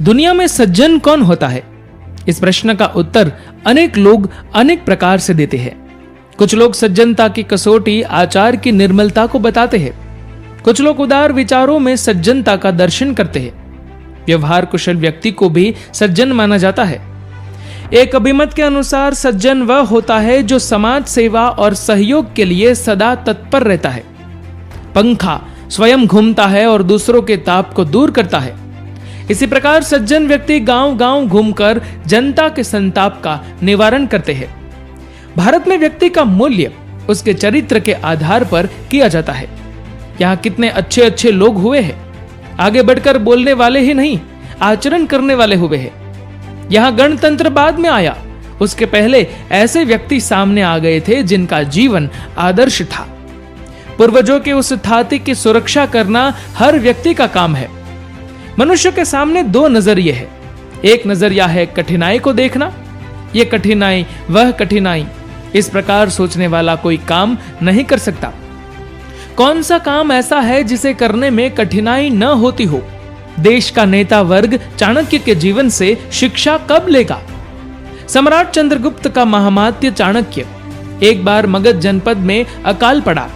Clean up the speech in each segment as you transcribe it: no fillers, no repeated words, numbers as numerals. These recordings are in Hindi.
दुनिया में सज्जन कौन होता है? इस प्रश्न का उत्तर अनेक लोग अनेक प्रकार से देते हैं। कुछ लोग सज्जनता की कसौटी आचार की निर्मलता को बताते हैं। कुछ लोग उदार विचारों में सज्जनता का दर्शन करते हैं। व्यवहार कुशल व्यक्ति को भी सज्जन माना जाता है। एक अभिमत के अनुसार सज्जन वह होता है जो समाज सेवा और सहयोग के लिए सदा तत्पर रहता है। पंखा स्वयं घूमता है और दूसरों के ताप को दूर करता है। इसी प्रकार सज्जन व्यक्ति गांव-गांव घूमकर जनता के संताप का निवारण करते हैं। भारत में व्यक्ति का मूल्य उसके चरित्र के आधार पर किया जाता है। यहाँ कितने अच्छे अच्छे लोग हुए हैं, आगे बढ़कर बोलने वाले ही नहीं, आचरण करने वाले हुए हैं। यहाँ गणतंत्र बाद में आया, उसके पहले ऐसे व्यक्ति सामने आ गए थे जिनका जीवन आदर्श था। पूर्वजों के उस थाती की सुरक्षा करना हर व्यक्ति का काम है। मनुष्य के सामने दो नजरिए हैं। एक नजरिया है कठिनाई को देखना, ये कठिनाई वह कठिनाई, इस प्रकार सोचने वाला कोई काम नहीं कर सकता। कौन सा काम ऐसा है जिसे करने में कठिनाई न होती हो? देश का नेता वर्ग चाणक्य के जीवन से शिक्षा कब लेगा? सम्राट चंद्रगुप्त का महामात्य चाणक्य एक बार मगध जनपद में अकाल पड़ा।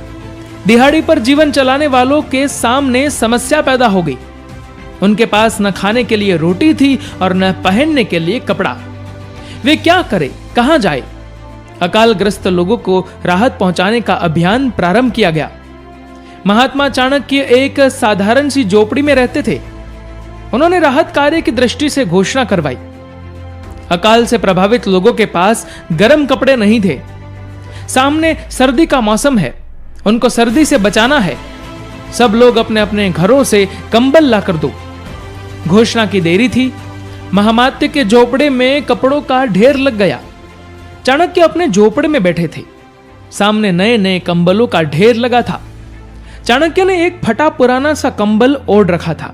दिहाड़ी पर जीवन चलाने वालों के सामने समस्या पैदा हो गई। उनके पास न खाने के लिए रोटी थी और न पहनने के लिए कपड़ा। वे क्या करें, कहां जाए? अकालग्रस्त लोगों को राहत पहुंचाने का अभियान प्रारंभ किया गया। महात्मा चाणक्य एक साधारण सी झोपड़ी में रहते थे। उन्होंने राहत कार्य की दृष्टि से घोषणा करवाई। अकाल से प्रभावित लोगों के पास गर्म कपड़े नहीं थे। सामने सर्दी का मौसम है, उनको सर्दी से बचाना है। सब लोग अपने अपने घरों से कंबल लाकर दो। घोषणा की देरी थी। महामात्य के झोपड़े में कपड़ों का ढेर लग गया। चाणक्य अपने झोपड़े में बैठे थे। सामने नए नए कंबलों का ढेर लगा था। चाणक्य ने एक फटा पुराना सा कंबल ओढ़ रखा था।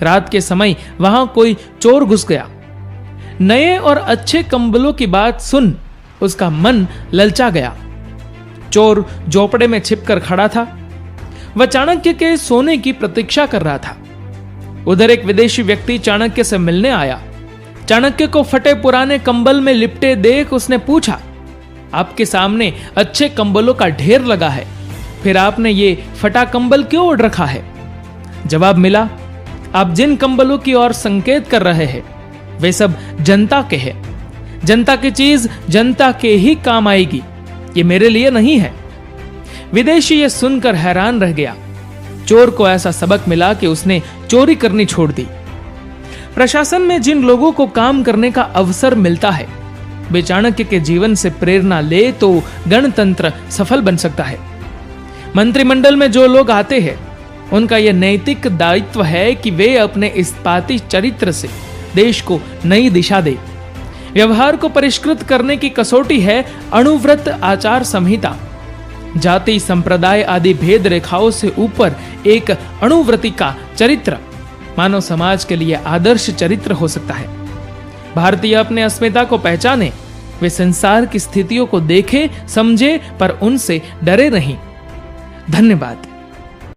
रात के समय वहां कोई चोर घुस गया। नए और अच्छे कंबलों की बात सुन उसका मन ललचा गया। चोर झोपड़े में छिपकर खड़ा था। वह चाणक्य के सोने की प्रतीक्षा कर रहा था। उधर एक विदेशी व्यक्ति चाणक्य से मिलने आया। चाणक्य को फटे पुराने कंबल में लिपटे देख उसने पूछा, आपके सामने अच्छे कंबलों का ढेर लगा है, फिर आपने ये फटा कंबल क्यों ओढ़ रखा है? जवाब मिला, आप जिन कंबलों की ओर संकेत कर रहे हैं वे सब जनता के हैं। जनता की चीज जनता के ही काम आएगी, ये मेरे लिए नहीं है। विदेशी ये सुनकर हैरान रह गया। चोर को ऐसा सबक मिला कि उसने चोरी करनी छोड़ दी। प्रशासन में जिन लोगों को काम करने का अवसर मिलता है वे चाणक्य के जीवन से प्रेरणा ले तो गणतंत्र सफल बन सकता है। मंत्रिमंडल में जो लोग आते हैं उनका यह नैतिक दायित्व है कि वे अपने इस्पाती चरित्र से देश को नई दिशा दे। व्यवहार को परिष्कृत करने की कसौटी है अणुव्रत आचार संहिता। जाति, संप्रदाय आदि भेद रेखाओं से ऊपर एक अणुव्रति का चरित्र मानव समाज के लिए आदर्श चरित्र हो सकता है। भारतीय अपने अस्मिता को पहचाने, वे संसार की स्थितियों को देखे समझे पर उनसे डरे नहीं। धन्यवाद।